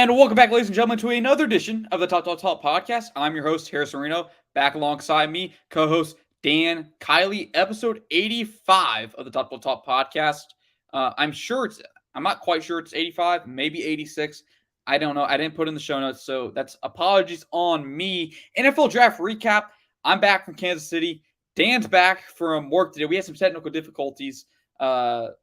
And welcome back, ladies and gentlemen, to another edition of the Top Podcast. I'm your host, Harrison Reno, back alongside me, co-host Dan Kiley, episode 85 of the Top Podcast. I'm not quite sure it's 85, maybe 86. I don't know. I didn't put in the show notes, so that's apologies on me. NFL draft recap. I'm back from Kansas City. Dan's back from work today. We had some technical difficulties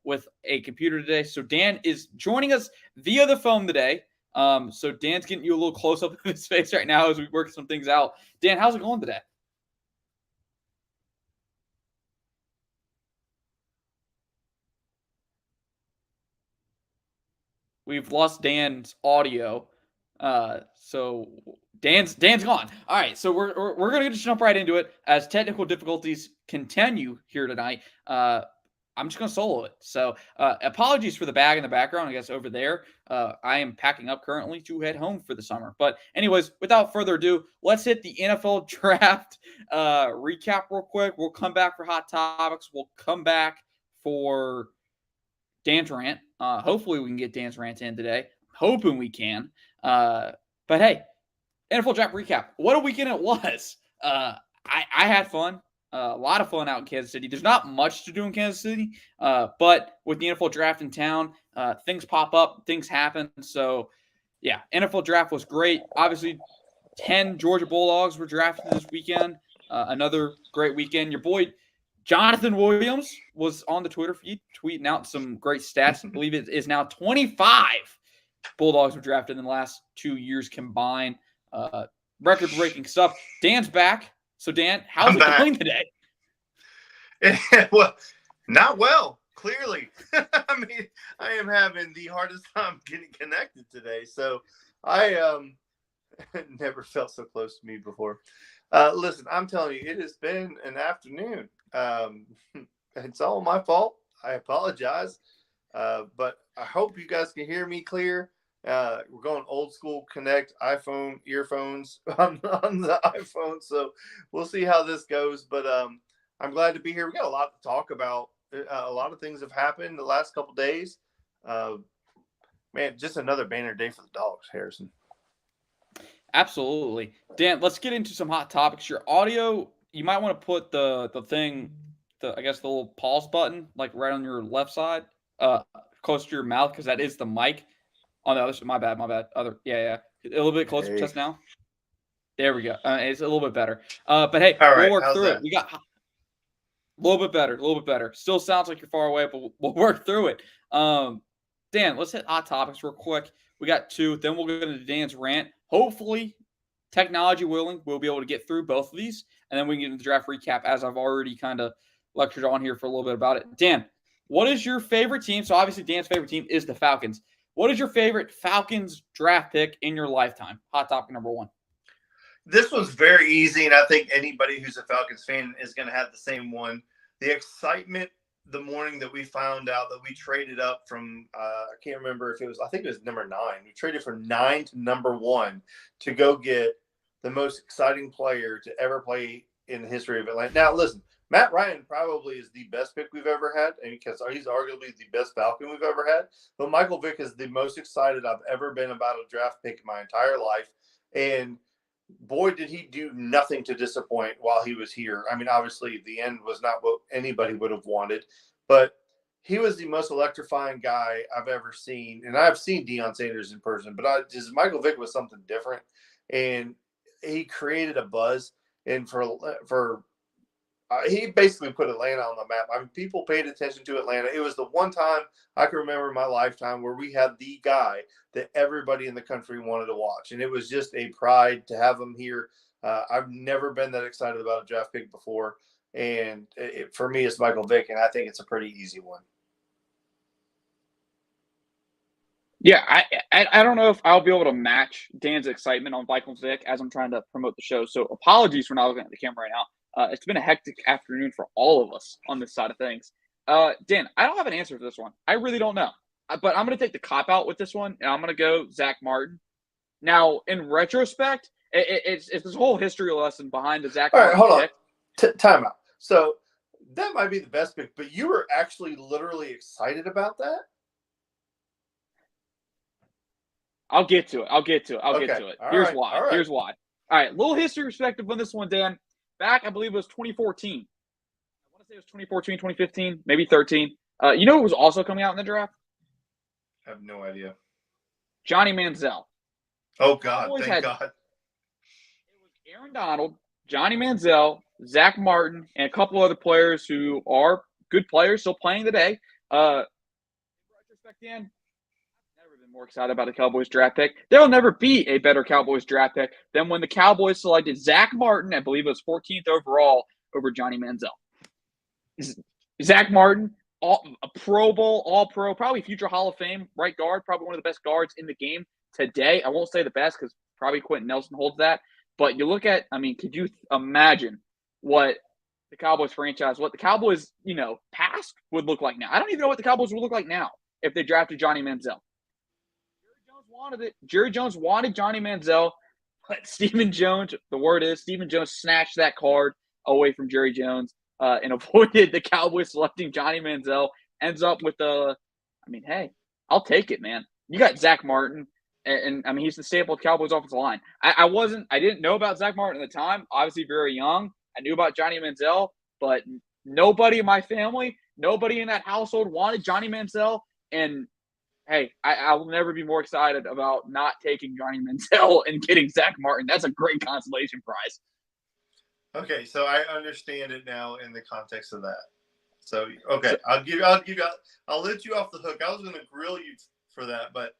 with a computer today, so Dan is joining us via the phone today. So Dan's getting you a little close up in his face right now as we work some things out. Dan, how's it going today? We've lost Dan's audio. So Dan's gone. All right, so we're gonna just jump right into it as technical difficulties continue here tonight. I'm just going to solo it. So apologies for the bag in the background, I guess, over there. I am packing up currently to head home for the summer. But anyways, without further ado, let's hit the NFL draft recap real quick. We'll come back for hot topics. We'll come back for Dan's rant. Hopefully we can get Dan's rant in today. Hoping we can. But hey, NFL draft recap. What a weekend it was. I had fun. A lot of fun out in Kansas City. There's not much to do in Kansas City, but with the NFL draft in town, things pop up, things happen. So, yeah, NFL draft was great. Obviously, 10 Georgia Bulldogs were drafted this weekend. Another great weekend. Your boy Jonathan Williams was on the Twitter feed tweeting out some great stats. I believe it is now 25 Bulldogs were drafted in the last 2 years combined. Record-breaking stuff. Dan's back. So, Dan, how's it going today? Well, not well, clearly. I mean, I am having the hardest time getting connected today. So, I never felt so close to me before. Listen, I'm telling you, it has been an afternoon. It's all my fault. I apologize. But I hope you guys can hear me clear. We're going old school connect iPhone earphones on the iPhone, so we'll see how this goes. But I'm glad to be here. We got a lot to talk about. A lot of things have happened the last couple days. Man, just another banner day for the Dogs, Harrison. Absolutely. Dan, let's get into some hot topics. Your audio, you might want to put the thing, I guess the little pause button, like right on your left side, close to your mouth, because that is the mic. On the other side, my bad. Yeah. A little bit closer just now. There we go. It's a little bit better. But hey, we'll work through it. We got a little bit better. Still sounds like you're far away, but we'll work through it. Dan, let's hit hot topics real quick. We got two. Then we'll go into Dan's rant. Hopefully, technology willing, we'll be able to get through both of these. And then we can get into the draft recap, as I've already kind of lectured on here for a little bit about it. Dan, what is your favorite team? So obviously, Dan's favorite team is the Falcons. What is your favorite Falcons draft pick in your lifetime? Hot topic number one. This was very easy, and I think anybody who's a Falcons fan is going to have the same one. The excitement the morning that we found out that we traded up from, I can't remember if it was, I think it was number 9. We traded from 9 to number 1 to go get the most exciting player to ever play in the history of Atlanta. Now, listen, Matt Ryan probably is the best pick we've ever had, and because he's arguably the best Falcon we've ever had. But Michael Vick is the most excited I've ever been about a draft pick in my entire life. And boy, did he do nothing to disappoint while he was here. I mean, obviously, the end was not what anybody would have wanted, but he was the most electrifying guy I've ever seen. And I've seen Deion Sanders in person, but Michael Vick was something different, and he created a buzz. And he basically put Atlanta on the map. I mean, people paid attention to Atlanta. It was the one time I can remember in my lifetime where we had the guy that everybody in the country wanted to watch. And it was just a pride to have him here. I've never been that excited about a draft pick before. And for me, it's Michael Vick, and I think it's a pretty easy one. Yeah, I don't know if I'll be able to match Dan's excitement on Michael Vick as I'm trying to promote the show. So apologies for not looking at the camera right now. It's been a hectic afternoon for all of us on this side of things. Dan, I don't have an answer for this one. I really don't know. But I'm going to take the cop-out with this one, and I'm going to go Zach Martin. Now, in retrospect, it's this whole history lesson behind the Zach Martin hold pick. On. Time out. So that might be the best pick, but you were actually literally excited about that? I'll get to it. I'll get to Okay. it. All Here's right. why. All right. Here's why. All right, little history perspective on this one, Dan. Back, I believe it was 2014. I want to say it was 2014, 2015, maybe 13. You know who was also coming out in the draft? I have no idea. Johnny Manziel. Oh, God. Cowboys Thank had God. it was Aaron Donald, Johnny Manziel, Zach Martin, and a couple other players who are good players still playing today. In retrospect, Dan, never been more excited about a Cowboys draft pick. There'll never be a better Cowboys draft pick than when the Cowboys selected Zach Martin, I believe it was 14th overall, over Johnny Manziel. Zach Martin, a Pro Bowl, All Pro, probably future Hall of Fame right guard, probably one of the best guards in the game today. I won't say the best because probably Quentin Nelson holds that. But you look at, could you imagine what the Cowboys franchise, what the Cowboys, past would look like now? I don't even know what the Cowboys would look like now if they drafted Johnny Manziel. Jerry Jones wanted it. Jerry Jones wanted Johnny Manziel, but Stephen Jones, the word is, Stephen Jones snatched that card away from Jerry Jones and avoided the Cowboys selecting Johnny Manziel. Ends up with hey, I'll take it, man. You got Zach Martin, and he's the staple of Cowboys offensive line. I didn't know about Zach Martin at the time. Obviously, very young. I knew about Johnny Manziel, but nobody in my family, nobody in that household wanted Johnny Manziel. And hey, I will never be more excited about not taking Johnny Manziel and getting Zach Martin. That's a great consolation prize. Okay, so I understand it now in the context of that. So okay, I'll let you off the hook. I was going to grill you for that, but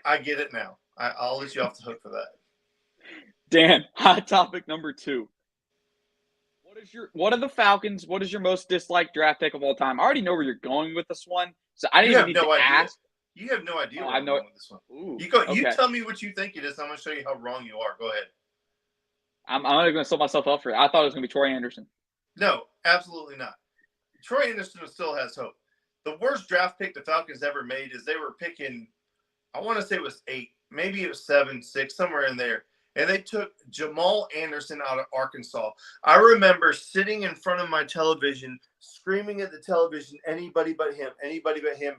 I get it now. I'll let you off the hook for that. Dan, hot topic number 2. What are the Falcons? What is your most disliked draft pick of all time? I already know where you're going with this one, so I didn't even need to ask. You have no idea where I'm going with this one. Ooh, You tell me what you think it is. I'm going to show you how wrong you are. Go ahead. I'm not going to set myself up for it. I thought it was going to be Troy Anderson. No, absolutely not. Troy Anderson still has hope. The worst draft pick the Falcons ever made is they were picking, I want to say it was 8, maybe it was 7, 6, somewhere in there. And they took Jamal Anderson out of Arkansas. I remember sitting in front of my television, screaming at the television, anybody but him,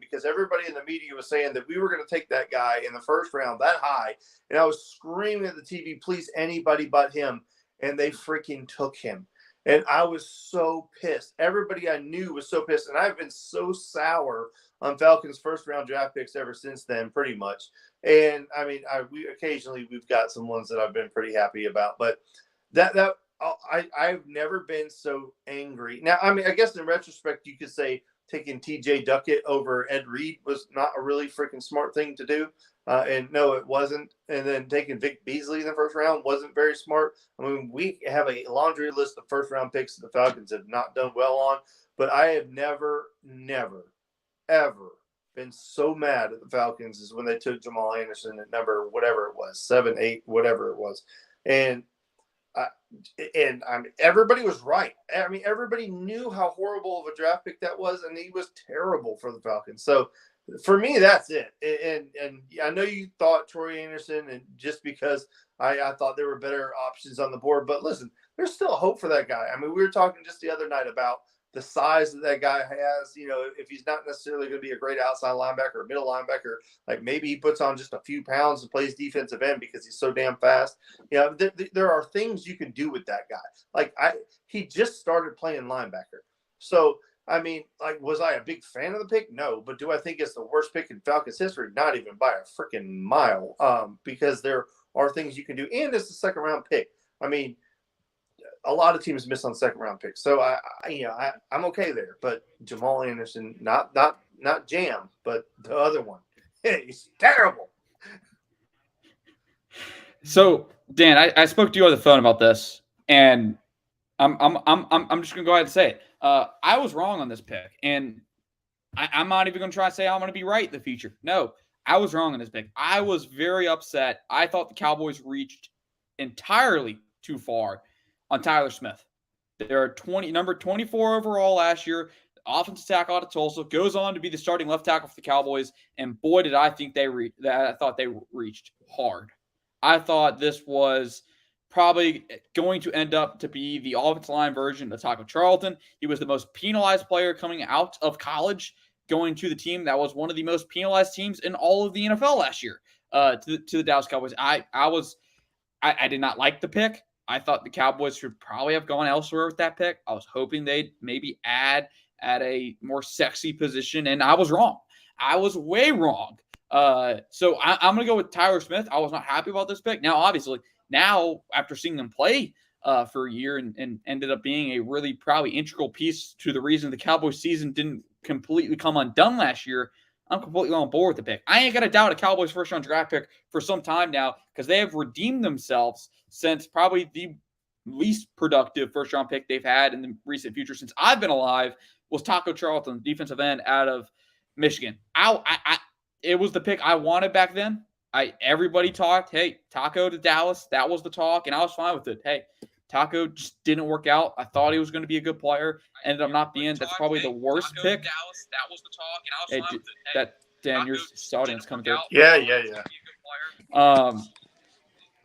because everybody in the media was saying that we were going to take that guy in the first round that high. And I was screaming at the TV, please, anybody but him. And they freaking took him. And I was so pissed. Everybody I knew was so pissed. And I've been so sour on Falcons first round draft picks ever since then, pretty much. And we've got some ones that I've been pretty happy about, but I've never been so angry. Now, I guess in retrospect, you could say taking TJ Duckett over Ed Reed was not a really freaking smart thing to do. And no, it wasn't. And then taking Vic Beasley in the first round wasn't very smart. We have a laundry list of first round picks that the Falcons have not done well on, but I have never, ever been so mad at the Falcons is when they took Jamal Anderson at number whatever it was, 7, 8, whatever it was. And everybody was right. Everybody knew how horrible of a draft pick that was, and he was terrible for the Falcons. So for me, that's it. And I know you thought Troy Anderson, and just because I thought there were better options on the board, but listen, there's still hope for that guy. We were talking just the other night about the size that guy has. If he's not necessarily going to be a great outside linebacker or middle linebacker, like maybe he puts on just a few pounds and plays defensive end because he's so damn fast. There are things you can do with that guy. He just started playing linebacker. So, was I a big fan of the pick? No. But do I think it's the worst pick in Falcons history? Not even by a freaking mile. Because there are things you can do. And it's a second round pick. A lot of teams miss on second round picks. So I'm okay there. But Jamal Anderson, not Jam, but the other one. He's terrible. So Dan, I spoke to you on the phone about this, and I'm just gonna go ahead and say it. I was wrong on this pick, and I'm not even gonna try to say I'm gonna be right in the future. No, I was wrong on this pick. I was very upset. I thought the Cowboys reached entirely too far on Tyler Smith. They're number 24 overall last year. Offensive tackle out of Tulsa, goes on to be the starting left tackle for the Cowboys, and boy, did I think I thought they reached hard. I thought this was probably going to end up to be the offensive line version of Taco Charlton. He was the most penalized player coming out of college, going to the team that was one of the most penalized teams in all of the NFL last year. to the Dallas Cowboys. I did not like the pick. I thought the Cowboys should probably have gone elsewhere with that pick. I was hoping they'd maybe add at a more sexy position, and I was wrong. I was way wrong. So I'm going to go with Tyler Smith. I was not happy about this pick. Now, obviously, after seeing them play for a year and ended up being a really probably integral piece to the reason the Cowboys season didn't completely come undone last year, I'm completely on board with the pick. I ain't going to doubt a Cowboys first-round draft pick for some time now because they have redeemed themselves since probably the least productive first-round pick they've had in the recent future since I've been alive was Taco Charlton, defensive end out of Michigan. It was the pick I wanted back then. Everybody talked, hey, Taco to Dallas. That was the talk, and I was fine with it. Hey, Taco just didn't work out. I thought he was going to be a good player. Ended up not being. That's probably the worst pick. Dallas, that was the talk, and I was fine with it. Hey, that Dan, your audience coming through. Yeah.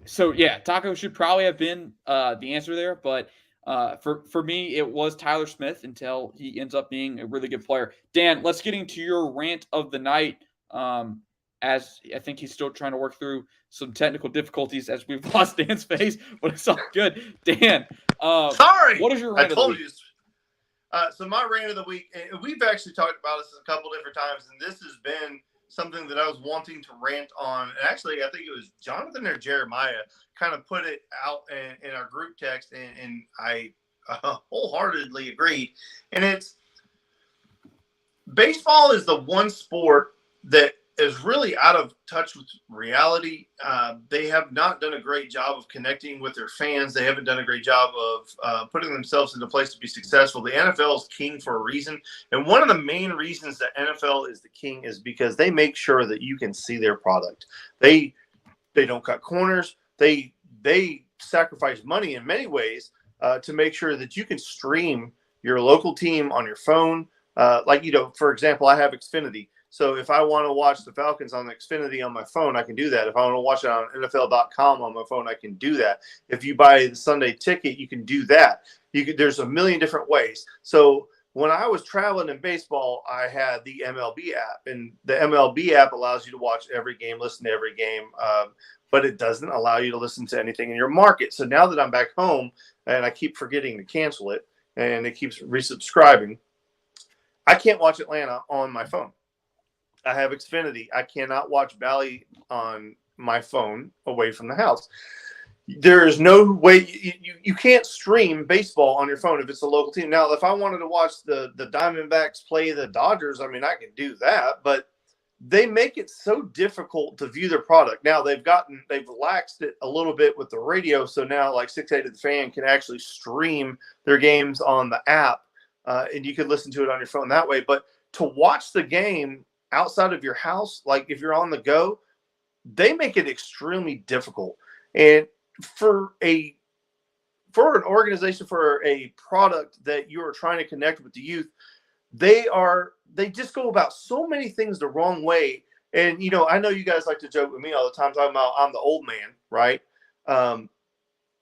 So yeah, Taco should probably have been the answer there, but for me, it was Tyler Smith until he ends up being a really good player. Dan, let's get into your rant of the night. As I think he's still trying to work through some technical difficulties as we've lost Dan's face, but it's all good. Dan, sorry, what is your rant of the week? So my rant of the week, and we've actually talked about this a couple different times, and this has been something that I was wanting to rant on. And actually, I think it was Jonathan or Jeremiah kind of put it out in our group text, and I wholeheartedly agreed. And it's baseball is the one sport that is really out of touch with reality. They have not done a great job of connecting with their fans. They haven't done a great job of putting themselves in a place to be successful. The NFL is king for a reason. And one of the main reasons the NFL is the king is because they make sure that you can see their product. They don't cut corners. They sacrifice money in many ways to make sure that you can stream your local team on your phone. For example, I have Xfinity. So if I want to watch the Falcons on the Xfinity on my phone, I can do that. If I want to watch it on NFL.com on my phone, I can do that. If you buy the Sunday ticket, you can do that. There's a million different ways. So when I was traveling in baseball, I had the MLB app, and the MLB app allows you to watch every game, listen to every game, but it doesn't allow you to listen to anything in your market. So now that I'm back home and I keep forgetting to cancel it and it keeps resubscribing, I can't watch Atlanta on my phone. I have Xfinity. I cannot watch Bally on my phone away from the house. There is no way you can't stream baseball on your phone if it's a local team. Now, if I wanted to watch the Diamondbacks play the Dodgers, I mean, I can do that, but they make it so difficult to view their product. Now they've relaxed it a little bit with the radio. So now like 680 The Fan can actually stream their games on the app, and you can listen to it on your phone that way. But to watch the game outside of your house, like if you're on the go, they make it extremely difficult. And for an organization, for a product that you are trying to connect with the youth, they just go about so many things the wrong way. And, I know you guys like to joke with me all the time talking about I'm the old man, right?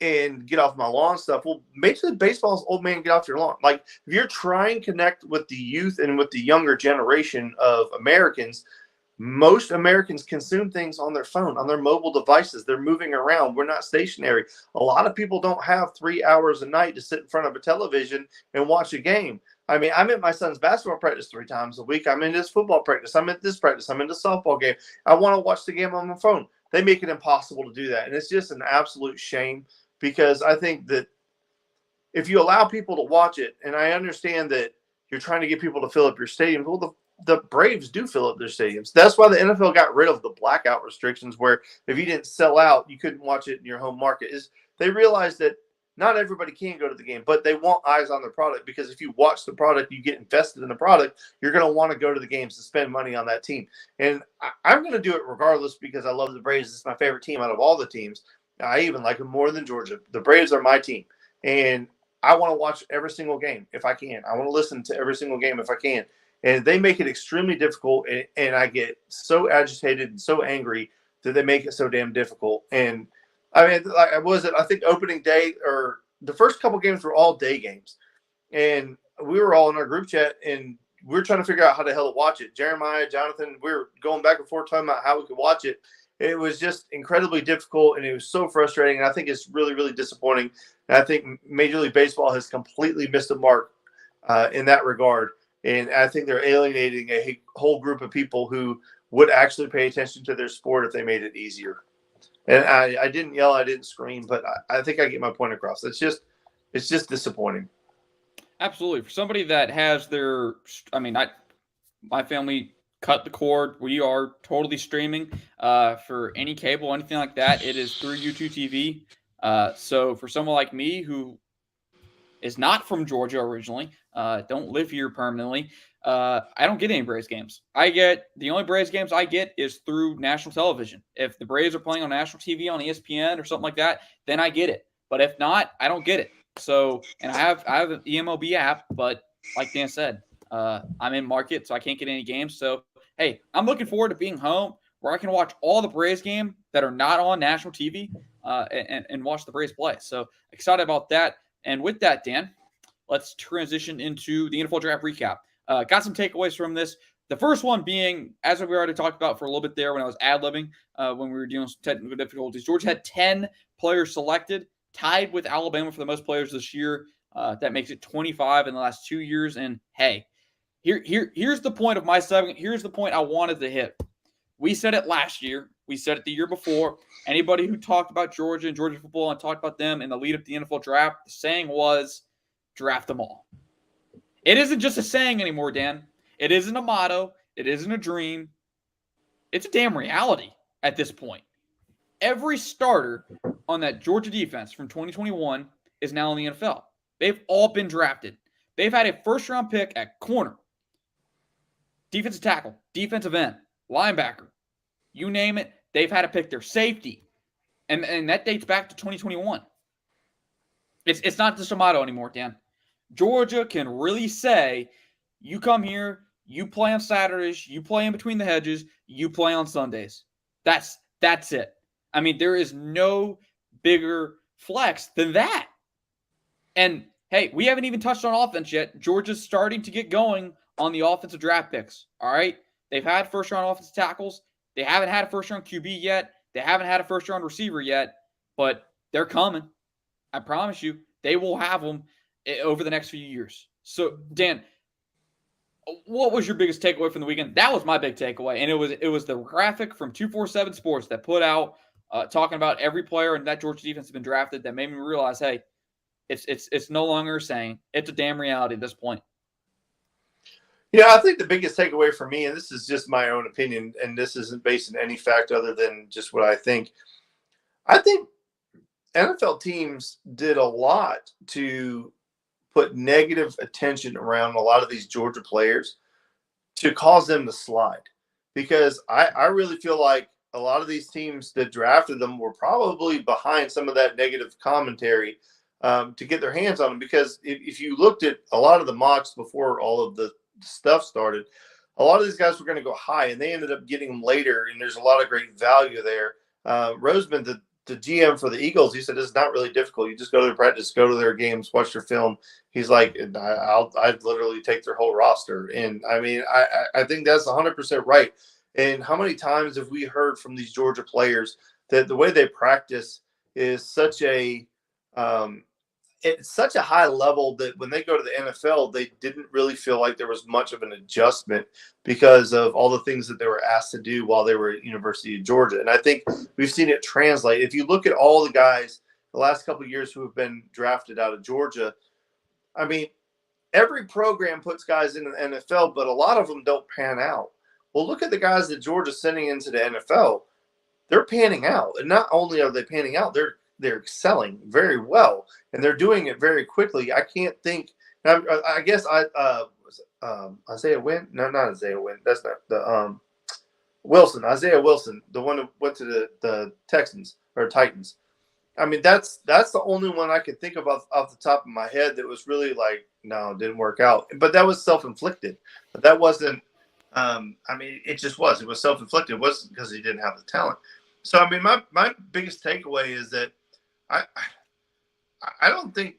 And get off my lawn stuff. Well, Major League Baseball's old man, get off your lawn. Like, if you're trying to connect with the youth and with the younger generation of Americans, most Americans consume things on their phone, on their mobile devices. They're moving around. We're not stationary. A lot of people don't have 3 hours a night to sit in front of a television and watch a game. I mean, I'm at my son's basketball practice 3 times a week. I'm in his football practice. I'm at this practice. I'm in the softball game. I want to watch the game on my phone. They make it impossible to do that. And it's just an absolute shame. Because I think that if you allow people to watch it, and I understand that you're trying to get people to fill up your stadiums, well, the Braves do fill up their stadiums. That's why the NFL got rid of the blackout restrictions, where if you didn't sell out, you couldn't watch it in your home market. They realized that not everybody can go to the game, but they want eyes on their product, because if you watch the product, you get invested in the product, you're going to want to go to the games to spend money on that team. And I'm going to do it regardless, because I love the Braves. It's my favorite team out of all the teams. I even like them more than Georgia. The Braves are my team, and I want to watch every single game if I can. I want to listen to every single game if I can. And they make it extremely difficult, and I get so agitated and so angry that they make it so damn difficult. And I mean, I think opening day, or the first couple games were all day games, and we were all in our group chat, and we were trying to figure out how the hell to watch it. Jeremiah, Jonathan, we were going back and forth talking about how we could watch it. It was just incredibly difficult, and it was so frustrating. And I think it's really, really disappointing. And I think Major League Baseball has completely missed the mark in that regard. And I think they're alienating a whole group of people who would actually pay attention to their sport if they made it easier. And I didn't yell, I didn't scream, but I think I get my point across. It's just disappointing. Absolutely. For somebody that has their, my family cut the cord. We are totally streaming for any cable, anything like that. It is through YouTube TV. So for someone like me who is not from Georgia originally, don't live here permanently, I don't get any Braves games. The only Braves games I get is through national television. If the Braves are playing on national TV on ESPN or something like that, then I get it. But if not, I don't get it. So, and I have an EMLB app, but like Dan said, I'm in market, so I can't get any games. So, hey, I'm looking forward to being home where I can watch all the Braves game that are not on national TV and watch the Braves play. So excited about that. And with that, Dan, let's transition into the NFL draft recap. Got some takeaways from this. The first one being, as we already talked about for a little bit there when I was ad-libbing, when we were dealing with technical difficulties, Georgia had 10 players selected, tied with Alabama for the most players this year. That makes it 25 in the last 2 years. And hey, here's the point of my segment. Here's the point I wanted to hit. We said it last year. We said it the year before. Anybody who talked about Georgia and Georgia football and talked about them in the lead up to the NFL draft, the saying was, draft them all. It isn't just a saying anymore, Dan. It isn't a motto. It isn't a dream. It's a damn reality at this point. Every starter on that Georgia defense from 2021 is now in the NFL. They've all been drafted. They've had a first-round pick at corner, defensive tackle, defensive end, linebacker. You name it, they've had to pick their safety. And that dates back to 2021. It's not just a motto anymore, Dan. Georgia can really say, you come here, you play on Saturdays, you play in between the hedges, you play on Sundays. That's it. I mean, there is no bigger flex than that. And, hey, we haven't even touched on offense yet. Georgia's starting to get going on the offensive draft picks, all right? They've had first-round offensive tackles. They haven't had a first-round QB yet. They haven't had a first-round receiver yet, but they're coming. I promise you, they will have them over the next few years. So, Dan, what was your biggest takeaway from the weekend? That was my big takeaway, and it was the graphic from 247 Sports that put out talking about every player in that Georgia defense has been drafted that made me realize, hey, it's no longer saying, it's a damn reality at this point. Yeah, I think the biggest takeaway for me, and this is just my own opinion, and this isn't based on any fact other than just what I think NFL teams did a lot to put negative attention around a lot of these Georgia players to cause them to slide. Because I really feel like a lot of these teams that drafted them were probably behind some of that negative commentary to get their hands on them. Because if you looked at a lot of the mocks before all of the stuff started, a lot of these guys were going to go high, and they ended up getting them later, and there's a lot of great value there. Roseman, the GM for the Eagles, he said it's not really difficult. You just go to their practice, go to their games, watch their film. He's like, I'd literally take their whole roster. And I mean, I think that's 100% right. And how many times have we heard from these Georgia players that the way they practice is such a it's such a high level that when they go to the NFL, they didn't really feel like there was much of an adjustment because of all the things that they were asked to do while they were at University of Georgia. And I think we've seen it translate. If you look at all the guys the last couple of years who have been drafted out of Georgia, I mean, every program puts guys in the NFL, but a lot of them don't pan out. Well, look at the guys that Georgia's sending into the NFL. They're panning out. And not only are they panning out, they're excelling very well, and they're doing it very quickly. I can't think. I guess Isaiah Wynn. No, not Isaiah Wynn. That's not the Wilson. Isaiah Wilson, the one who went to the Texans or Titans. I mean, that's the only one I can think of off the top of my head that was really like, no, it didn't work out. But that was self-inflicted. But that wasn't. I mean, it just was. It was self-inflicted. It wasn't because he didn't have the talent. So I mean, my biggest takeaway is that I don't think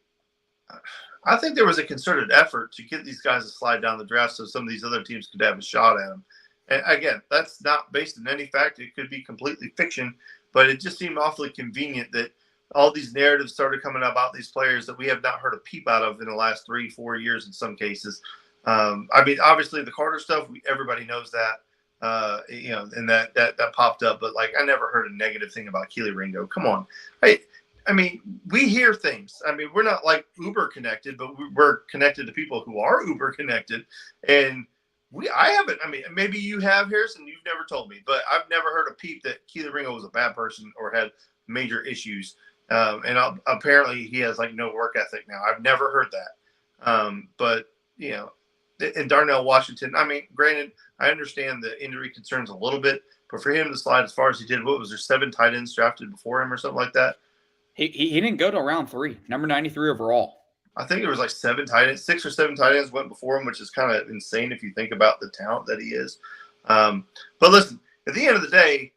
– I think there was a concerted effort to get these guys to slide down the draft so some of these other teams could have a shot at them. And again, that's not based on any fact. It could be completely fiction, but it just seemed awfully convenient that all these narratives started coming about these players that we have not heard a peep out of in the last 3-4 years in some cases. I mean, obviously the Carter stuff, everybody knows that, and that popped up, but like I never heard a negative thing about Keely Ringo. Come on. I mean, we hear things. I mean, we're not like uber connected, but we're connected to people who are uber connected. And I haven't. I mean, maybe you have, Harrison. You've never told me, but I've never heard a peep that Keely Ringo was a bad person or had major issues. Apparently, he has like no work ethic now. I've never heard that. But and Darnell Washington. I mean, granted, I understand the injury concerns a little bit, but for him to slide as far as he did, what was there, 7 tight ends drafted before him or something like that? He didn't go to round 3, number 93 overall. I think there was like 7 tight ends, 6 or 7 tight ends went before him, which is kind of insane if you think about the talent that he is. But listen, at the end of the day,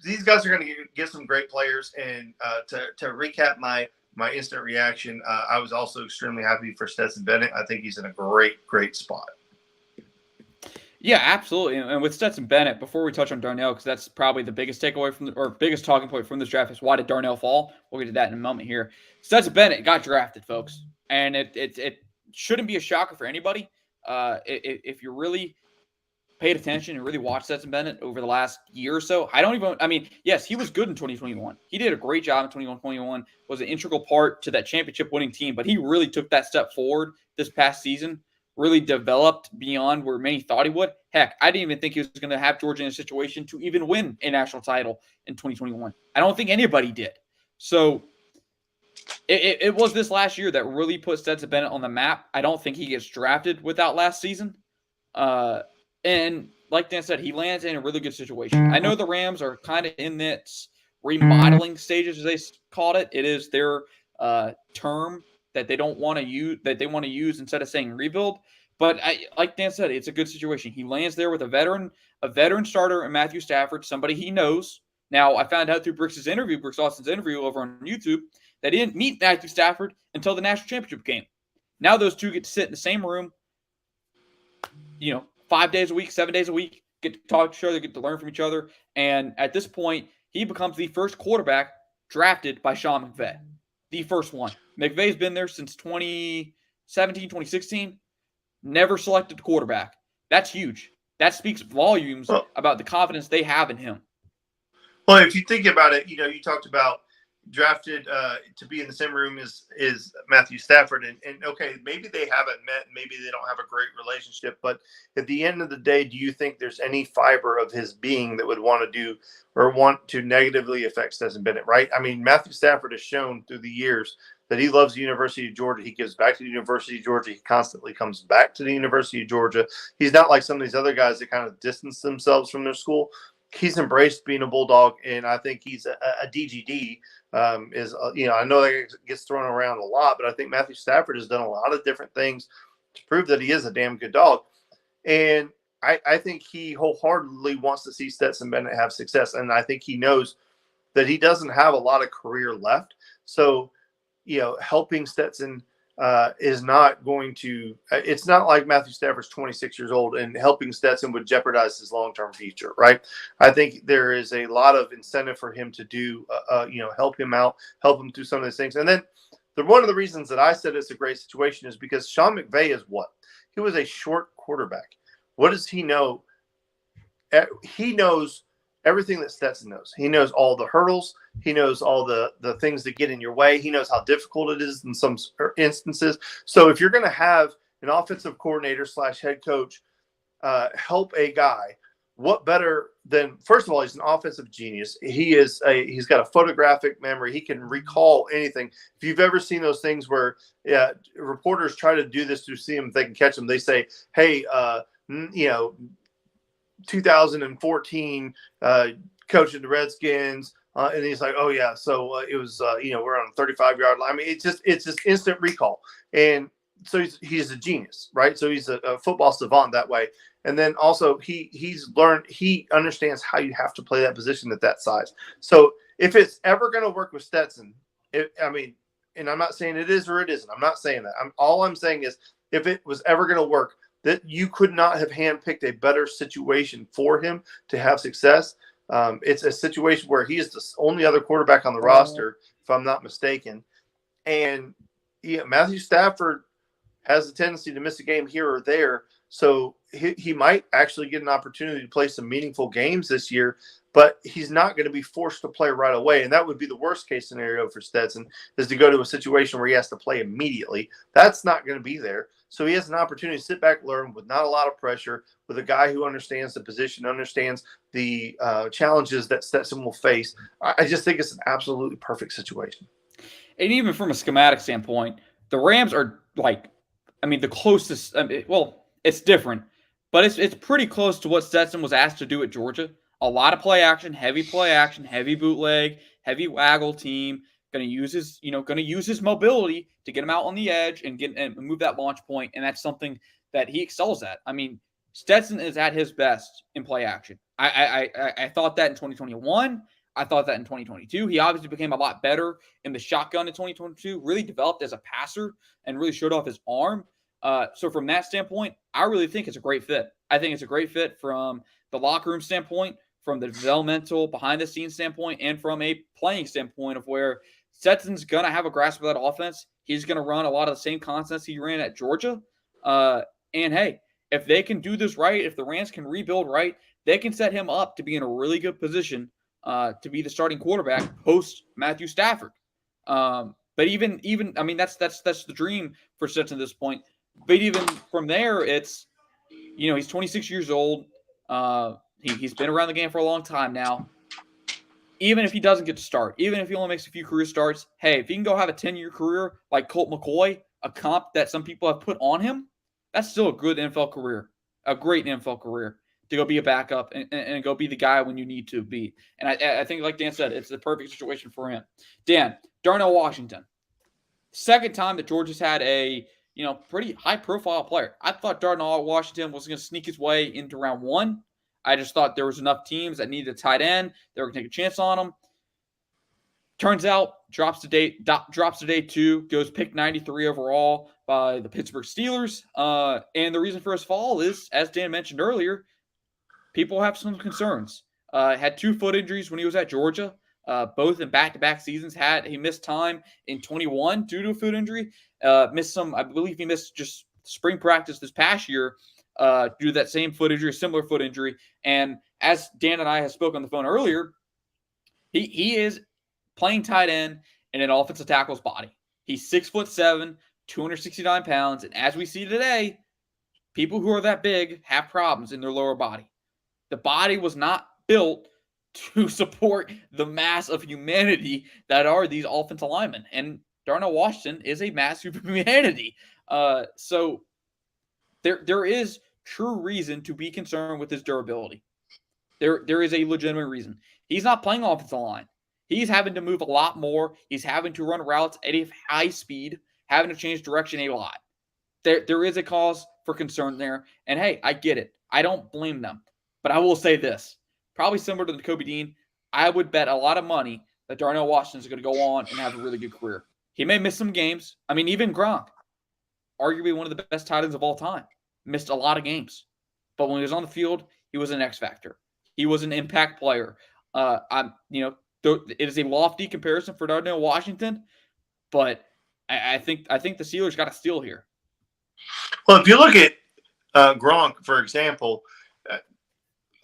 these guys are going to get some great players. And to recap my instant reaction, I was also extremely happy for Stetson Bennett. I think he's in a great spot. Yeah, absolutely. And with Stetson Bennett, before we touch on Darnell, because that's probably the biggest takeaway or biggest talking point from this draft is why did Darnell fall? We'll get to that in a moment here. Stetson Bennett got drafted, folks, and it shouldn't be a shocker for anybody. If you really paid attention and really watched Stetson Bennett over the last year or so, yes, he was good in 2021. He did a great job in 2021, was an integral part to that championship winning team, but he really took that step forward this past season. Really developed beyond where many thought he would. Heck, I didn't even think he was going to have Georgia in a situation to even win a national title in 2021. I don't think anybody did. So it was this last year that really put Stetson Bennett on the map. I don't think he gets drafted without last season. And like Dan said, he lands in a really good situation. I know the Rams are kind of in this remodeling stages, as they called it. It is their term that they don't want to use, that they want to use instead of saying rebuild. But like Dan said, it's a good situation. He lands there with a veteran starter in Matthew Stafford, somebody he knows. Now, I found out through Brooks Austin's interview over on YouTube, that he didn't meet Matthew Stafford until the national championship game. Now those two get to sit in the same room, 5 days a week, 7 days a week, get to talk to each other, get to learn from each other. And at this point, he becomes the first quarterback drafted by Sean McVay. The first one. McVay's been there since 2017, 2016. Never selected a quarterback. That's huge. That speaks volumes about the confidence they have in him. Well, if you think about it, you talked about drafted to be in the same room is Matthew Stafford. And okay, maybe they haven't met. Maybe they don't have a great relationship. But at the end of the day, do you think there's any fiber of his being that would want to do or want to negatively affect Stetson Bennett, right? I mean, Matthew Stafford has shown through the years that he loves the University of Georgia. He gives back to the University of Georgia. He constantly comes back to the University of Georgia. He's not like some of these other guys that kind of distance themselves from their school. He's embraced being a Bulldog, and I think he's a DGD. I know that gets thrown around a lot, but I think Matthew Stafford has done a lot of different things to prove that he is a damn good dog. And I think he wholeheartedly wants to see Stetson Bennett have success, and I think he knows that he doesn't have a lot of career left. So, helping Stetson is not going to it's not like Matthew Stafford's 26 years old and helping Stetson would jeopardize his long-term future, right? I think there is a lot of incentive for him to do, help him out, help him through some of these things. And then one of the reasons that I said it's a great situation is because Sean McVay is what? He was a short quarterback. What does he know? He knows everything that Stetson knows. He knows all the hurdles. He knows all the things that get in your way. He knows how difficult it is in some instances. So if you're going to have an offensive coordinator / head coach help a guy, what better than, first of all, he's an offensive genius. He's got a photographic memory. He can recall anything. If you've ever seen those things where reporters try to do this to see him if they can catch him, they say, hey, 2014 coaching the Redskins, and he's like, oh yeah, so it was we're on a 35-yard line. I mean, it's just instant recall, and so he's a genius, right? So he's a football savant that way. And then also he understands how you have to play that position at that size. So if it's ever going to work with Stetson, and I'm not saying it is or it isn't. I'm not saying that. All I'm saying is if it was ever going to work, that you could not have handpicked a better situation for him to have success. It's a situation where he is the only other quarterback on the roster, if I'm not mistaken. And Matthew Stafford has a tendency to miss a game here or there. So he might actually get an opportunity to play some meaningful games this year, but he's not going to be forced to play right away. And that would be the worst case scenario for Stetson, is to go to a situation where he has to play immediately. That's not going to be there. So he has an opportunity to sit back, learn with not a lot of pressure, with a guy who understands the position, understands the challenges that Stetson will face. I just think it's an absolutely perfect situation. And even from a schematic standpoint, the Rams are the closest. It's different, but it's pretty close to what Stetson was asked to do at Georgia. A lot of play action, heavy bootleg, heavy waggle team. Going to use his mobility to get him out on the edge and move that launch point, and that's something that he excels at. I mean, Stetson is at his best in play action. I thought that in 2021. I thought that in 2022. He obviously became a lot better in the shotgun in 2022, really developed as a passer and really showed off his arm. So from that standpoint, I really think it's a great fit. I think it's a great fit from the locker room standpoint, from the developmental behind-the-scenes standpoint, and from a playing standpoint of where Stetson's going to have a grasp of that offense. He's going to run a lot of the same concepts he ran at Georgia. And, hey, if they can do this right, if the Rams can rebuild right, they can set him up to be in a really good position to be the starting quarterback post Matthew Stafford. But even that's the dream for Stetson at this point. But even from there, it's he's 26 years old. He's been around the game for a long time now. Even if he doesn't get to start, even if he only makes a few career starts, hey, if he can go have a 10-year career like Colt McCoy, a comp that some people have put on him, that's still a good NFL career, a great NFL career to go be a backup and go be the guy when you need to be. And I think, like Dan said, it's the perfect situation for him. Dan, Darnell Washington, second time that Georgia's had a pretty high-profile player. I thought Darnell Washington was going to sneak his way into round one. I just thought there was enough teams that needed a tight end. They were going to take a chance on him. Turns out, drops to day 2, goes picked 93 overall by the Pittsburgh Steelers. And the reason for his fall is, as Dan mentioned earlier, people have some concerns. Had 2 foot injuries when he was at Georgia, both in back-to-back seasons. He missed time in 21 due to a foot injury. I believe he missed just spring practice this past year due to that same foot injury, similar foot injury. And as Dan and I have spoken on the phone earlier, he is playing tight end in an offensive tackle's body. He's 6'7", 269 pounds. And as we see today, people who are that big have problems in their lower body. The body was not built to support the mass of humanity that are these offensive linemen. And Darnell Washington is a mass of humanity. So there is true reason to be concerned with his durability. There is a legitimate reason. He's not playing offensive line. He's having to move a lot more. He's having to run routes at a high speed, having to change direction a lot. There is a cause for concern there. And hey, I get it. I don't blame them. But I will say this. Probably similar to the Kobe Dean, I would bet a lot of money that Darnell Washington is going to go on and have a really good career. He may miss some games. I mean, even Gronk, arguably one of the best tight ends of all time, missed a lot of games. But when he was on the field, he was an X factor. He was an impact player. It is a lofty comparison for Darnell Washington, but I think the Steelers got a steal here. Well, if you look at Gronk, for example,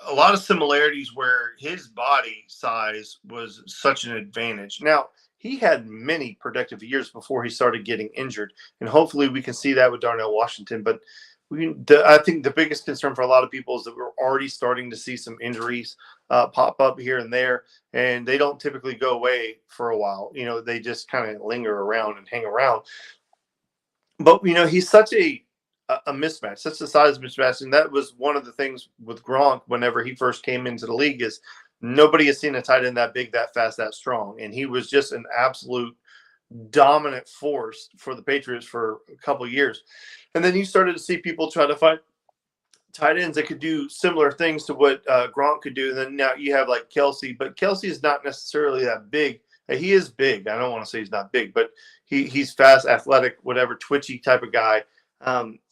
a lot of similarities where his body size was such an advantage. Now, he had many productive years before he started getting injured, and hopefully we can see that with Darnell Washington. But I think the biggest concern for a lot of people is that we're already starting to see some injuries pop up here and there, and they don't typically go away for a while. They just kind of linger around and hang around. But, he's such a mismatch, such a size mismatch. And that was one of the things with Gronk whenever he first came into the league is nobody has seen a tight end that big, that fast, that strong. And he was just an absolute dominant force for the Patriots for a couple of years. And then you started to see people try to find tight ends that could do similar things to what Gronk could do. And then now you have like Kelsey, but Kelsey is not necessarily that big. He is big. I don't want to say he's not big, but he's fast, athletic, whatever, twitchy type of guy.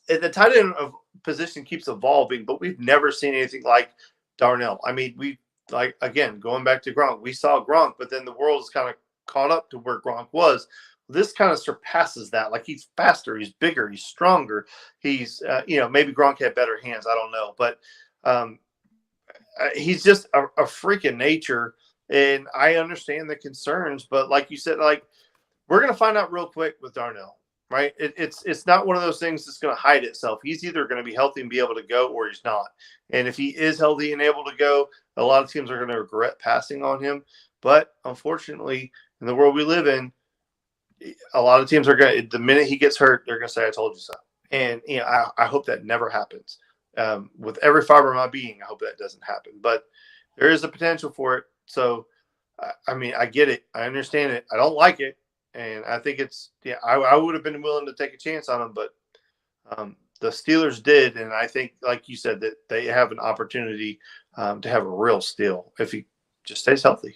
The tight end of position keeps evolving, but we've never seen anything like Darnell. I mean, again, going back to Gronk, we saw Gronk, but then the world is kind of caught up to where Gronk was. This kind of surpasses that. Like, he's faster, he's bigger, he's stronger. He's, maybe Gronk had better hands. I don't know. But he's just a freak of nature. And I understand the concerns. But like you said, like, we're going to find out real quick with Darnell, right? It's not one of those things that's going to hide itself. He's either going to be healthy and be able to go, or he's not. And if he is healthy and able to go, a lot of teams are going to regret passing on him. But unfortunately, in the world we live in, a lot of teams are going to, the minute he gets hurt, they're going to say, I told you so. And, I hope that never happens. With every fiber of my being, I hope that doesn't happen. But there is a potential for it. So, I mean, I get it. I understand it. I don't like it. And I think I would have been willing to take a chance on him. But the Steelers did. And I think, like you said, that they have an opportunity to have a real steal if he just stays healthy.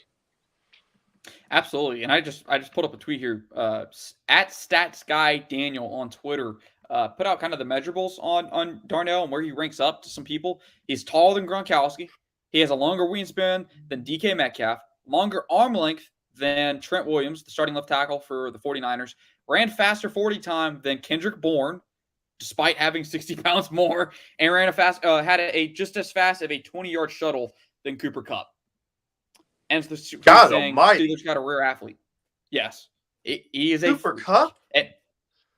Absolutely. And I just put up a tweet here at Stats Guy Daniel on Twitter. Put out kind of the measurables on Darnell and where he ranks up to some people. He's taller than Gronkowski. He has a longer wingspan than DK Metcalf, longer arm length than Trent Williams, the starting left tackle for the 49ers, ran faster 40 time than Kendrick Bourne, despite having 60 pounds more, and ran had just as fast of a 20-yard shuttle than Cooper Kupp. And the Steelers got a rare athlete. Yes. He is Cooper Kupp?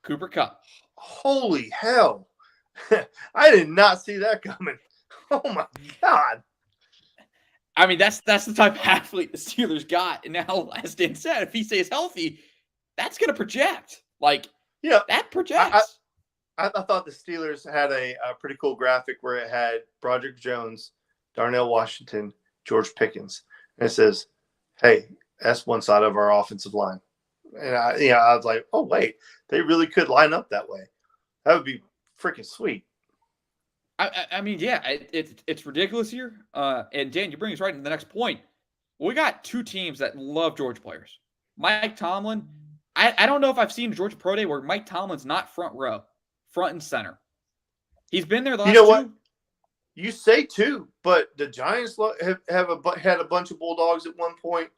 Cooper Kupp. Holy hell. I did not see that coming. Oh, my God. I mean, that's the type of athlete the Steelers got. And now, as Dan said, if he stays healthy, that's going to project. Like, that projects. I thought the Steelers had a pretty cool graphic where it had Broderick Jones, Darnell Washington, George Pickens. And it says, hey, that's one side of our offensive line. And I was like, oh, wait, they really could line up that way. That would be freaking sweet. I mean, yeah, it's ridiculous here. And Dan, you bring us right into the next point. We got two teams that love Georgia players. Mike Tomlin. I don't know if I've seen Georgia Pro Day where Mike Tomlin's not front row, front and center. He's been there the last what? You say two, but the Giants had a bunch of Bulldogs at one point.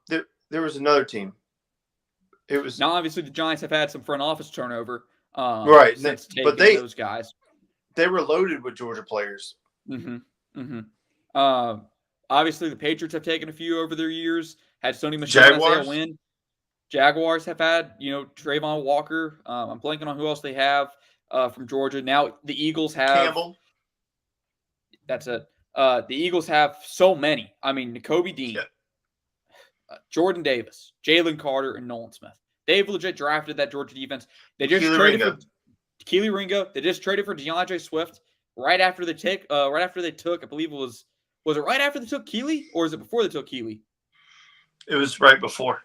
There was another team. It was now obviously the Giants have had some front office turnover, right? Since but those guys, they were loaded with Georgia players. Obviously the Patriots have taken a few over their years. Had Sony Michel, Isaiah Wynn. Jaguars have had Trayvon Walker. I'm blanking on who else they have from Georgia. Now the Eagles have Campbell. That's it. The Eagles have so many. I mean, Nakobe Dean, Jordan Davis, Jalen Carter, and Nolan Smith. They've legit drafted that Georgia defense. They just traded for Keely Ringo. They just traded for DeAndre Swift right after they took. I believe it was it right after they took Keely, or is it before they took Keely? It was right before.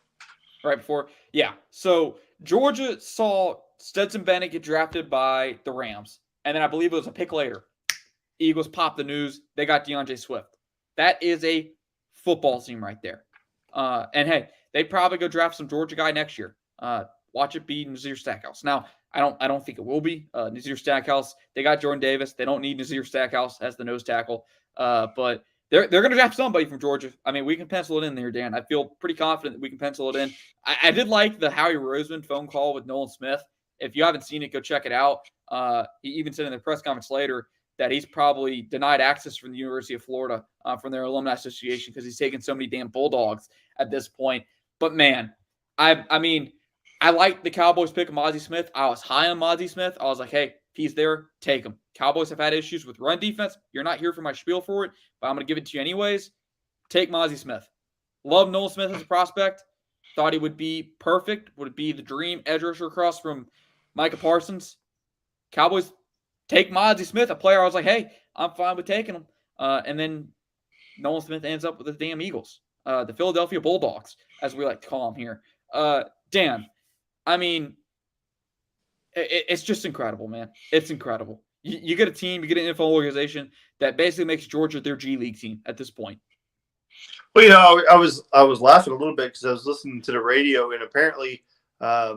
Right before, yeah. So Georgia saw Stetson Bennett get drafted by the Rams, and then I believe it was a pick later. Eagles popped the news. They got DeAndre Swift. That is a football team right there. And hey, they'd probably go draft some Georgia guy next year. Watch it be Nazir Stackhouse. Now, I don't think it will be Nazir Stackhouse. They got Jordan Davis. They don't need Nazir Stackhouse as the nose tackle. But they're going to draft somebody from Georgia. I mean, we can pencil it in there, Dan. I feel pretty confident that we can pencil it in. I did like the Howie Roseman phone call with Nolan Smith. If you haven't seen it, go check it out. He even said in the press conference later that he's probably denied access from the University of Florida from their alumni association because he's taken so many damn Bulldogs at this point. But, man, I mean, I like the Cowboys pick of Mozzie Smith. I was high on Mozzie Smith. I was like, hey, if he's there, take him. Cowboys have had issues with run defense. You're not here for my spiel for it, but I'm going to give it to you anyways. Take Mozzie Smith. Love Nolan Smith as a prospect. Thought he would be perfect. Would be the dream edge rusher across from Micah Parsons. Cowboys take Mozzie Smith, a player I was like, hey, I'm fine with taking him. And then Nolan Smith ends up with the damn Eagles. The Philadelphia Bulldogs, as we like to call them here. Dan, I mean, it's just incredible, man. It's incredible. You get a team, you get an NFL organization that basically makes Georgia their G League team at this point. Well, I was laughing a little bit because I was listening to the radio, and apparently, I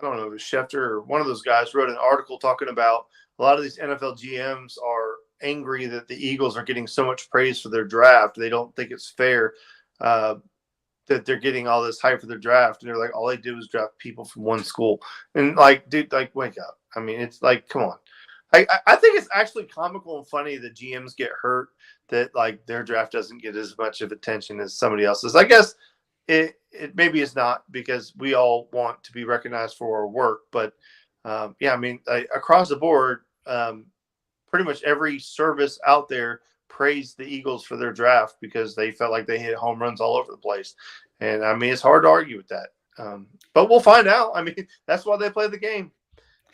don't know, it was Schefter or one of those guys wrote an article talking about a lot of these NFL GMs are angry that the Eagles are getting so much praise for their draft. They don't think it's fair that they're getting all this hype for their draft. And they're like, all they did was draft people from one school. And like, dude, like, wake up. I mean, it's like, come on. I think it's actually comical and funny that GMs get hurt, that like their draft doesn't get as much of attention as somebody else's. I guess it maybe is not, because we all want to be recognized for our work. But yeah, I mean, across the board, pretty much every service out there praised the Eagles for their draft because they felt like they hit home runs all over the place. And I mean, it's hard to argue with that. But we'll find out. I mean, that's why they play the game.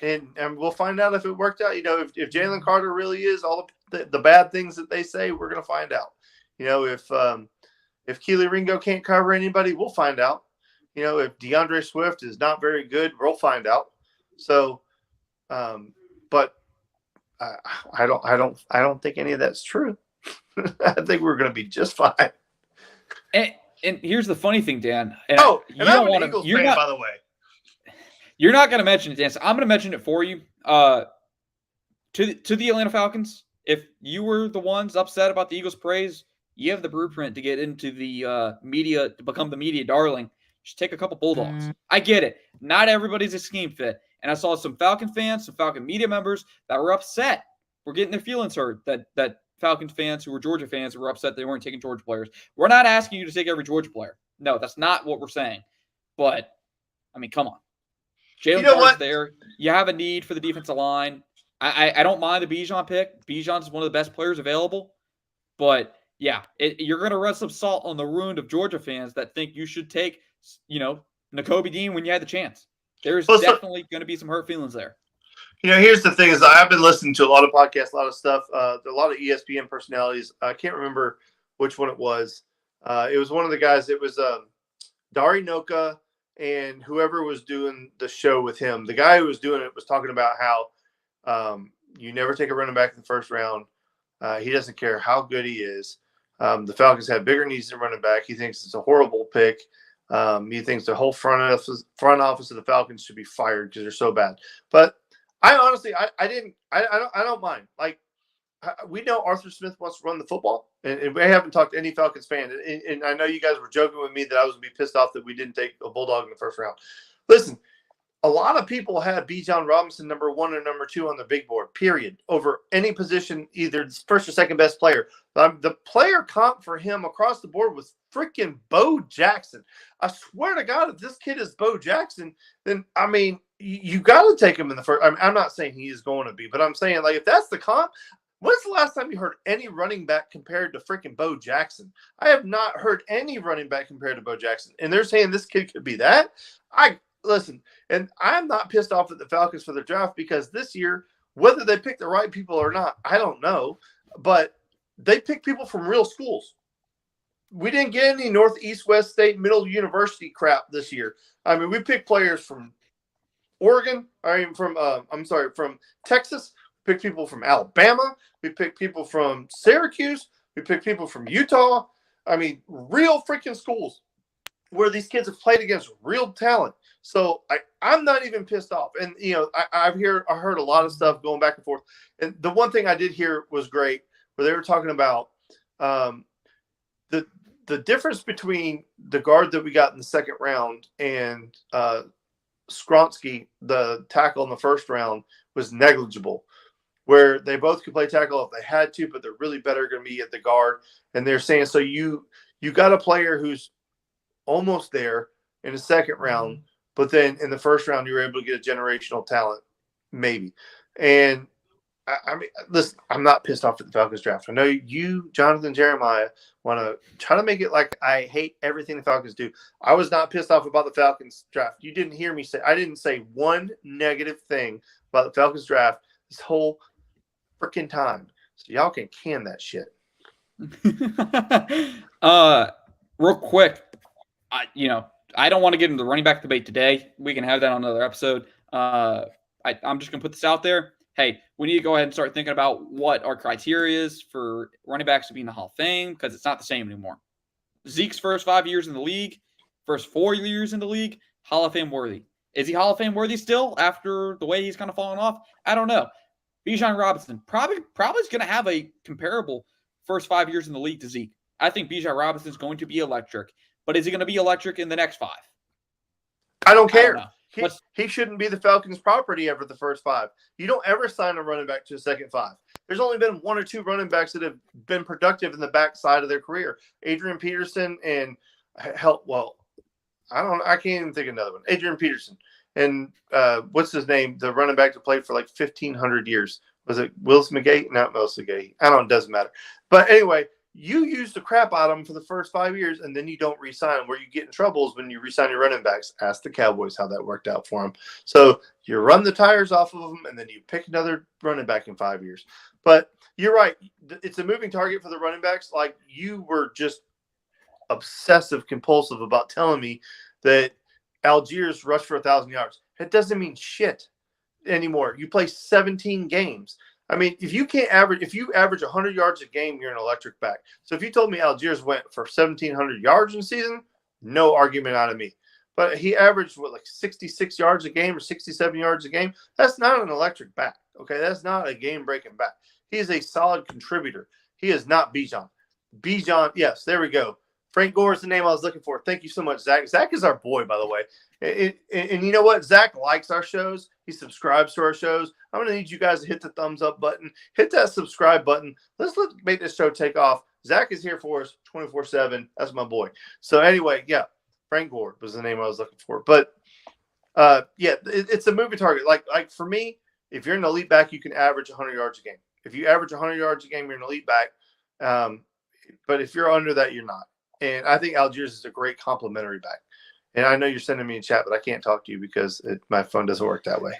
And we'll find out if it worked out. You know, if Jalen Carter really is all the bad things that they say, we're going to find out. You know, if Keely Ringo can't cover anybody, we'll find out. You know, if DeAndre Swift is not very good, we'll find out. So, but I don't think any of that's true. I think we're going to be just fine. And here's the funny thing, Dan. And you don't want to. You're not, by the way. You're not going to mention it, Dan. So I'm going to mention it for you. To the Atlanta Falcons, if you were the ones upset about the Eagles' praise, you have the blueprint to get into the media, to become the media darling. Just take a couple Bulldogs. I get it. Not everybody's a scheme fit. And I saw some Falcon fans, some Falcon media members that were upset. We're getting their feelings hurt that Falcons fans who were Georgia fans were upset they weren't taking Georgia players. We're not asking you to take every Georgia player. No, that's not what we're saying. But, I mean, come on. Jalen Carter's there. You have a need for the defensive line. I don't mind the Bijan pick. Bijan's one of the best players available. But, yeah, you're going to rub some salt on the wound of Georgia fans that think you should take, you know, Nakobe Dean when you had the chance. There's definitely going to be some hurt feelings there. You know, here's the thing is I've been listening to a lot of podcasts, a lot of stuff, a lot of ESPN personalities. I can't remember which one it was. It was one of the guys. It was Dari Noka and whoever was doing the show with him. The guy who was doing it was talking about how you never take a running back in the first round. He doesn't care how good he is. The Falcons have bigger needs than running back. He thinks it's a horrible pick. He thinks the whole front office of the Falcons should be fired because they're so bad. But I honestly, I don't mind. Like, we know Arthur Smith wants to run the football, and we haven't talked to any Falcons fan. And I know you guys were joking with me that I was going to be pissed off that we didn't take a Bulldog in the first round. Listen, a lot of people had Bijan Robinson number 1 or number 2 on the big board, period, over any position, either first or second best player. The player comp for him across the board was freaking Bo Jackson. I swear to God, if this kid is Bo Jackson, then, I mean, you got to take him in the first. I'm not saying he is going to be, but I'm saying, like, if that's the comp, when's the last time you heard any running back compared to freaking Bo Jackson? I have not heard any running back compared to Bo Jackson. And they're saying this kid could be that? Listen, and I'm not pissed off at the Falcons for their draft because this year, whether they pick the right people or not, I don't know. But they picked people from real schools. We didn't get any Northeast, West State, Middle University crap this year. I mean, we picked players from Oregon. From Texas. We picked people from Alabama. We picked people from Syracuse. We picked people from Utah. I mean, real freaking schools where these kids have played against real talent. So I'm not even pissed off. And, you know, I heard a lot of stuff going back and forth. And the one thing I did hear was great, where they were talking about the difference between the guard that we got in the second round and Skronsky, the tackle in the first round, was negligible, where they both could play tackle if they had to, but they're really better going to be at the guard. And they're saying, so you got a player who's almost there in the second round, but then in the first round, you were able to get a generational talent, maybe. And I mean, listen, I'm not pissed off at the Falcons draft. I know you, Jonathan Jeremiah, want to try to make it like I hate everything the Falcons do. I was not pissed off about the Falcons draft. You didn't hear me say, I didn't say one negative thing about the Falcons draft this whole freaking time. So y'all can can that shit. Real quick, I don't want to get into the running back debate today. We can have that on another episode. I'm just going to put this out there. Hey, we need to go ahead and start thinking about what our criteria is for running backs to be in the Hall of Fame, because it's not the same anymore. Zeke's first 5 years in the league, first 4 years in the league, Hall of Fame worthy. Is he Hall of Fame worthy still after the way he's kind of fallen off? I don't know. Bijan Robinson probably is going to have a comparable first 5 years in the league to Zeke. I think Bijan Robinson is going to be electric, but is he going to be electric in the next 5? I don't care. I don't know. He shouldn't be the Falcons' property ever the first 5. You don't ever sign a running back to a second 5. There's only been 1 or 2 running backs that have been productive in the backside of their career. Adrian Peterson and I can't even think of another one. Adrian Peterson and what's his name? The running back that played for like 1,500 years. Was it Willis McGahee? Not Willis McGahee. I don't know. It doesn't matter. But anyway, you use the crap out of them for the first 5 years, and then you don't re-sign them. Where you get in trouble is when you re-sign your running backs. Ask the Cowboys how that worked out for them. So you run the tires off of them, and then you pick another running back in 5 years. But you're right. It's a moving target for the running backs. Like, you were just obsessive compulsive about telling me that Algiers rushed for 1,000 yards. That doesn't mean shit anymore. You play 17 games. I mean, if you average 100 yards a game, you're an electric back. So if you told me Algiers went for 1,700 yards in the season, no argument out of me. But he averaged, like 66 yards a game or 67 yards a game? That's not an electric back, okay? That's not a game-breaking back. He is a solid contributor. He is not Bijan. Bijan, yes, there we go. Frank Gore is the name I was looking for. Thank you so much, Zach. Zach is our boy, by the way. And you know what? Zach likes our shows. He subscribes to our shows. I'm going to need you guys to hit the thumbs up button. Hit that subscribe button. Let's make this show take off. Zach is here for us 24/7. That's my boy. So anyway, yeah, Frank Gore was the name I was looking for. But, yeah, it's a moving target. Like for me, if you're an elite back, you can average 100 yards a game. If you average 100 yards a game, you're an elite back. But if you're under that, you're not. And I think Algiers is a great complimentary back. And I know you're sending me a chat, but I can't talk to you because my phone doesn't work that way.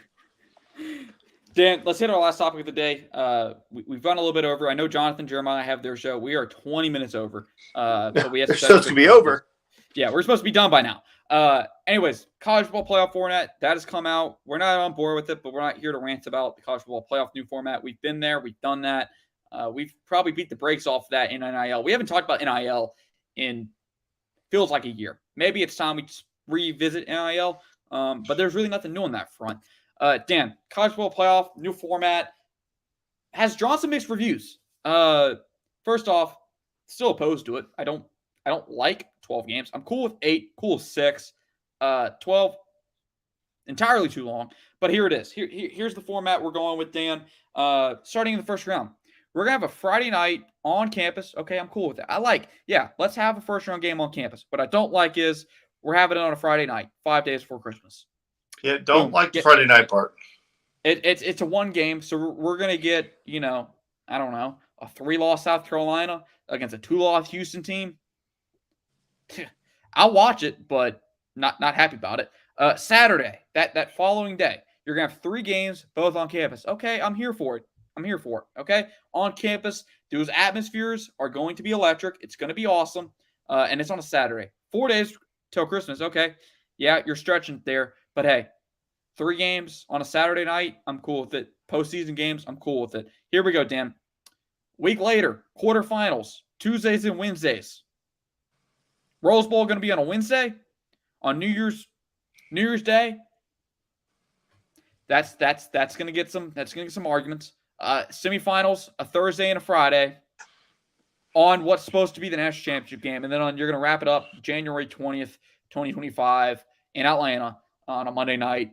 Dan, let's hit our last topic of the day. We've run a little bit over. I know Jonathan and Jeremiah have their show. We are 20 minutes over. So we have They're supposed to be over. Yeah, we're supposed to be done by now. Anyways, college football playoff format, that has come out. We're not on board with it, but we're not here to rant about the college football playoff new format. We've been there. We've done that. We've probably beat the brakes off that in NIL. We haven't talked about NIL in feels like a year. Maybe it's time we just revisit NIL, but there's really nothing new on that front. Dan, college football playoff, new format, has drawn some mixed reviews. First off, still opposed to it. I don't like 12 games. I'm cool with 8, cool with 6. 12, entirely too long. But here it is. Here's the format we're going with, Dan. Starting in the first round. We're going to have a Friday night on campus. Okay, I'm cool with that. Let's have a first-round game on campus. What I don't like is we're having it on a Friday night, 5 days before Christmas. Yeah, don't like the Friday night part. It's a one game, so we're going to get, I don't know, a 3-loss South Carolina against a 2-loss Houston team. I'll watch it, but not happy about it. Saturday, that following day, you're going to have 3 games, both on campus. Okay, I'm here for it. Okay? On campus, those atmospheres are going to be electric. It's going to be awesome. And it's on a Saturday. 4 days till Christmas. Okay. Yeah, you're stretching there. But hey, 3 games on a Saturday night, I'm cool with it. Postseason games, I'm cool with it. Here we go, Dan. Week later, quarterfinals, Tuesdays and Wednesdays. Rose Bowl going to be on a Wednesday? On New Year's Day? That's going to get some arguments. Semifinals, a Thursday and a Friday on what's supposed to be the national championship game. And then you're going to wrap it up January 20th, 2025 in Atlanta on a Monday night.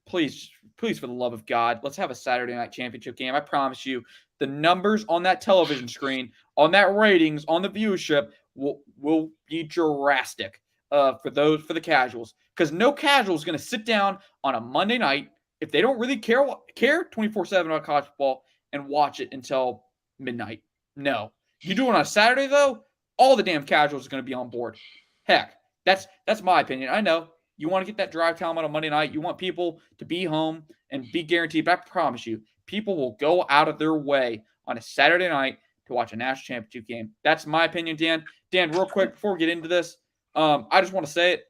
Please, for the love of God, let's have a Saturday night championship game. I promise you, the numbers on that television screen, on that ratings, on the viewership will be drastic for the casuals. Because no casual is going to sit down on a Monday night if they don't really care 24/7 about college football and watch it until midnight. No. You do it on a Saturday, though, all the damn casuals are going to be on board. Heck, that's my opinion. I know you want to get that drive time on a Monday night. You want people to be home and be guaranteed. But I promise you, people will go out of their way on a Saturday night to watch a national championship game. That's my opinion, Dan. Dan, real quick before we get into this, I just want to say it.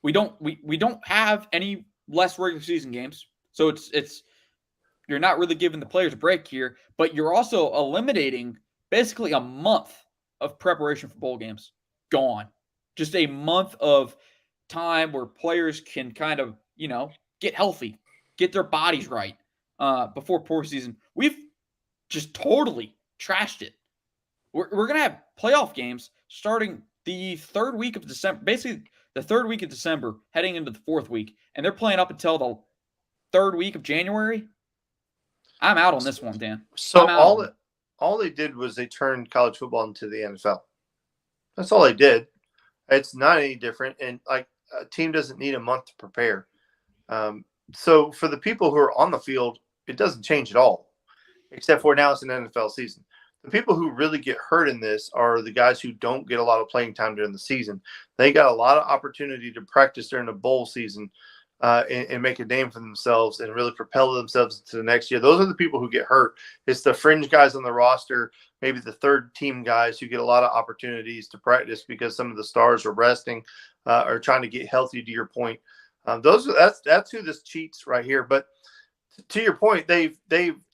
We don't have any less regular season games, so it's you're not really giving the players a break here, but you're also eliminating basically a month of preparation for bowl games. Gone. Just a month of time where players can kind of, get healthy, get their bodies right. before postseason, we've just totally trashed it. We're going to have playoff games starting the third week of December, basically the third week of December, heading into the fourth week, and they're playing up until the third week of January. I'm out on this one, Dan. So all they did was they turned college football into the NFL. That's all they did. It's not any different, and like a team doesn't need a month to prepare. So for the people who are on the field, it doesn't change at all, except for now it's an NFL season. The people who really get hurt in this are the guys who don't get a lot of playing time during the season. They got a lot of opportunity to practice during the bowl season and make a name for themselves and really propel themselves into the next year. Those are the people who get hurt. It's the fringe guys on the roster, maybe the third team guys who get a lot of opportunities to practice because some of the stars are resting or trying to get healthy, to your point. That's who this cheats right here. But to your point, they've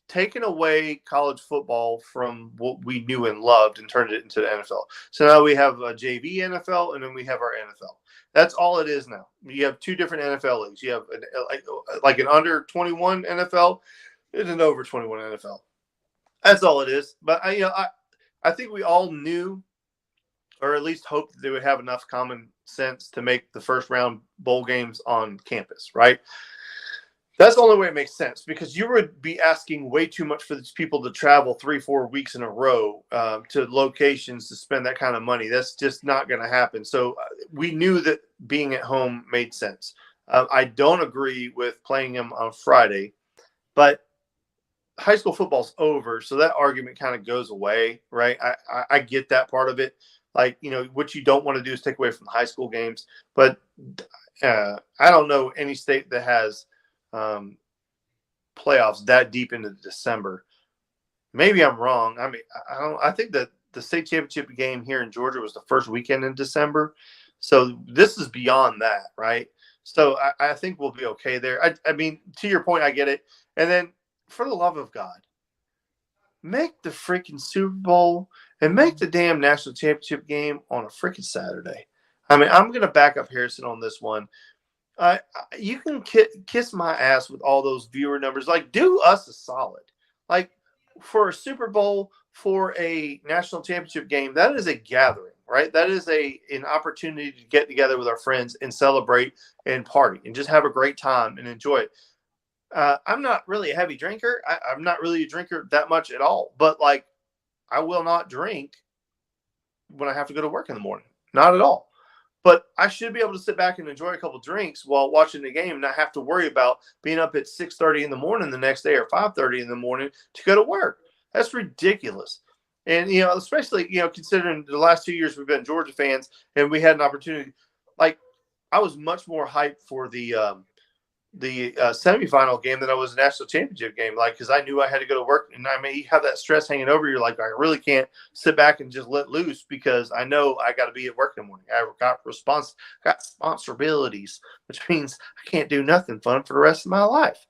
taken away college football from what we knew and loved and turned it into the NFL. So now we have a JV NFL and then we have our NFL. That's all it is now. You have two different NFL leagues. You have like an under 21 NFL and an over 21 NFL. That's all it is. But I think we all knew, or at least hoped, that they would have enough common sense to make the first round bowl games on campus, right? That's the only way it makes sense, because you would be asking way too much for these people to travel 3-4 weeks in a row to locations to spend that kind of money. That's just not going to happen. So we knew that being at home made sense. I don't agree with playing them on Friday, but high school football's over, so that argument kind of goes away, right? I get that part of it. Like, what you don't want to do is take away from the high school games. But I don't know any state that has playoffs that deep into December. Maybe I'm wrong. I mean, I think that the state championship game here in Georgia was the first weekend in December. So this is beyond that, right? So I think we'll be okay there. I mean, to your point, I get it. And then, for the love of God, make the freaking Super Bowl and make the damn national championship game on a freaking Saturday. I mean, I'm going to back up Harrison on this one. You can kiss my ass with all those viewer numbers. Like, do us a solid. Like, for a Super Bowl, for a national championship game, that is a gathering, right? That is an opportunity to get together with our friends and celebrate and party and just have a great time and enjoy it. I'm not really a heavy drinker. I'm not really a drinker that much at all. But, like, I will not drink when I have to go to work in the morning. Not at all. But I should be able to sit back and enjoy a couple drinks while watching the game and not have to worry about being up at 6:30 in the morning the next day or 5:30 in the morning to go to work. That's ridiculous. And, especially, considering the last 2 years we've been Georgia fans and we had an opportunity. Like, I was much more hyped for the semifinal game than I was a national championship game, like, because I knew I had to go to work. And I mean, you have that stress hanging over you. Like, I really can't sit back and just let loose because I know I got to be at work in the morning. I've got responsibilities, which means I can't do nothing fun for the rest of my life.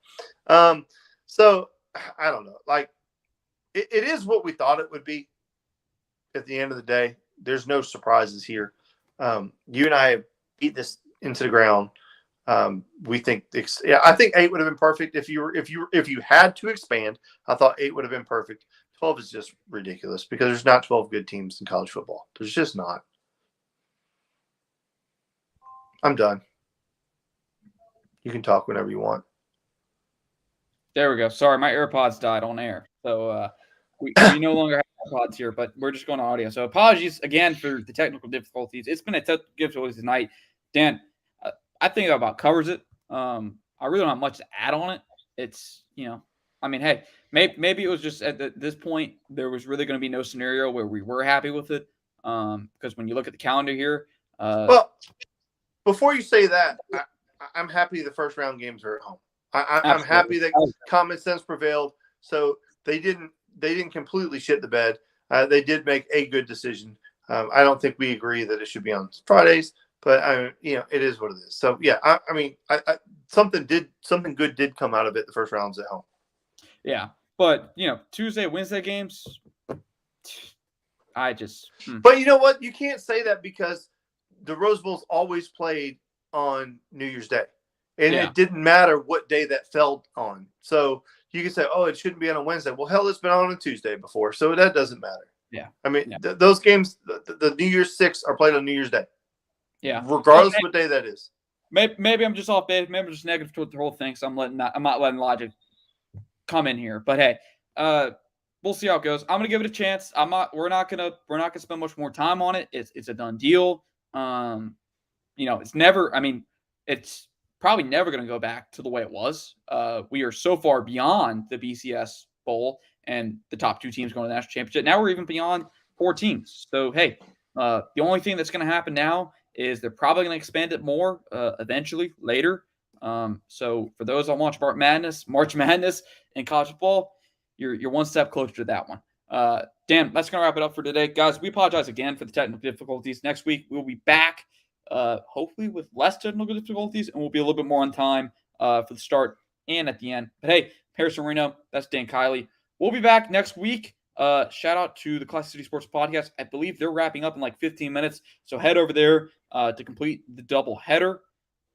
So I don't know. Like, it is what we thought it would be at the end of the day. There's no surprises here. You and I have beat this into the ground. We think, I think 8 would have been perfect if you had to expand. I thought 8 would have been perfect. 12 is just ridiculous because there's not 12 good teams in college football. There's just not. I'm done. You can talk whenever you want. There we go. Sorry, my AirPods died on air, so we no longer have AirPods here, but we're just going to audio. So apologies again for the technical difficulties. It's been a technical difficulty tonight, Dan. I think that about covers it. I really don't have much to add on it. It's, I mean, hey, maybe it was just at this point, there was really going to be no scenario where we were happy with it. Because when you look at the calendar here. Well, before you say that, I'm happy the first round games are at home. I'm happy that common sense prevailed. So they didn't completely shit the bed. They did make a good decision. I don't think we agree that it should be on Fridays. But it is what it is. So yeah, I mean, something good did come out of it. The first round's at home. Yeah, but Tuesday, Wednesday games, But you know what? You can't say that because the Rose Bowl's always played on New Year's Day. And Yeah. it didn't matter what day that fell on. So you can say, oh, it shouldn't be on a Wednesday. Well, hell, it's been on a Tuesday before. So that doesn't matter. Yeah. I mean, Yeah. those games, the New Year's Six are played on New Year's Day. Yeah. Regardless what day that is. Maybe I'm just off base. Maybe I'm just negative toward the whole thing. So I'm not letting logic come in here. But hey, we'll see how it goes. I'm gonna give it a chance. We're not gonna spend much more time on it. It's a done deal. It's never. I mean, it's probably never gonna go back to the way it was. We are so far beyond the BCS Bowl and the top 2 teams going to the national championship. Now we're even beyond 4 teams. So hey, the only thing that's gonna happen now is they're probably gonna expand it more eventually later. So for those that watch March Madness in college football, you're one step closer to that one. Dan, that's going to wrap it up for today. Guys, we apologize again for the technical difficulties. Next week, we'll be back, hopefully with less technical difficulties, and we'll be a little bit more on time for the start and at the end. But hey, Harrison Reno, that's Dan Kiley. We'll be back next week. Shout out to the Classic City Sports Podcast. I believe they're wrapping up in like 15 minutes. So head over there to complete the double header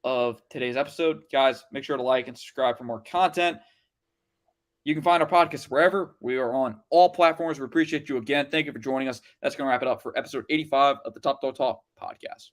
of today's episode. Guys, make sure to like and subscribe for more content. You can find our podcast wherever. We are on all platforms. We appreciate you again. Thank you for joining us. That's going to wrap it up for episode 85 of the Top Dog Talk podcast.